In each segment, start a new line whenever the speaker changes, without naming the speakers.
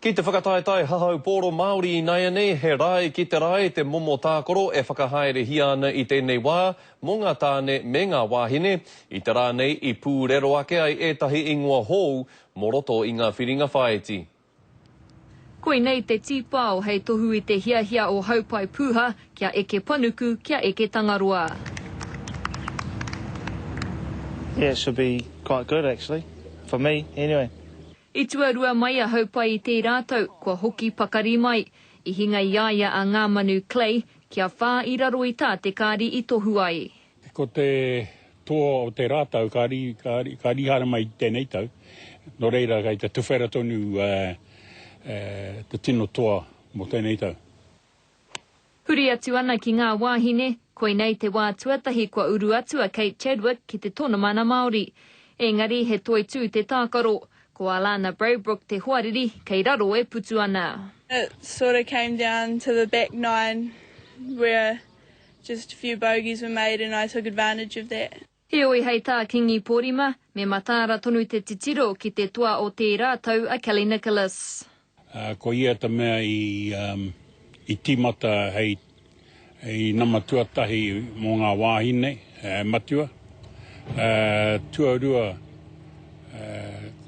Ki te whakataetai hahau pōro Māori nei nei, he rai ki te rai te momo tākoro e whakahaere hia ana i tēnei wā, mō ngā tāne me ngā wāhine, i te rā nei i pūrero ake ai ētahi ingoa hou, mō roto i ngā whiringa whaeti.
Koe nei te tīpao hei tohu i te hiahia o haupai pūha, kia eke panuku, kia eke tangaroa.
Yeah, it should be quite good actually, for me anyway.
I tuarua mai a haupai i tē rātou, kua hoki pakari mai. I hinga iaia a ngā manu Clay, kia whā i raro i tā te kāri i tohu ai.
Ko te toa o te rātau, ka rihara mai tēnei tau. No reira, kei te tuwhera tonu te tino toa mo tēnei tau.
Huri atu ana ki ngā wāhine, koe nei te wā tuatahi kua uru atu a Kate Chadwick ki te tona mana Māori. Engari he toi tū te tākaro, ko Alana Braybrook te huariri, kei raro e putu ana.
It sort of came down to the back nine where just a few bogeys were made and I took advantage of that.
He oi hei tā Kingi Pōrima, me matāra tonu te titiro ki te toa o te rātau a Kelly Nicholas.
Ko ia ta mea i tīmata hei nama tuatahi mō ngā wāhine, matua. Tuarua,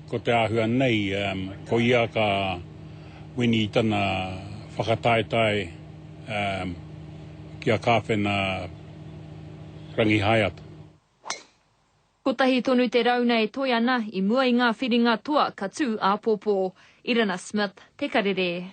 ko te āhua nei, ko ia ka wini i tana whakataetai kia kāwhena rangihaiata.
Ko tahi tonu te rauna e toi ana i mua i ngā whiringa toa ka tū a pōpō. Irina Smith, Te Karere.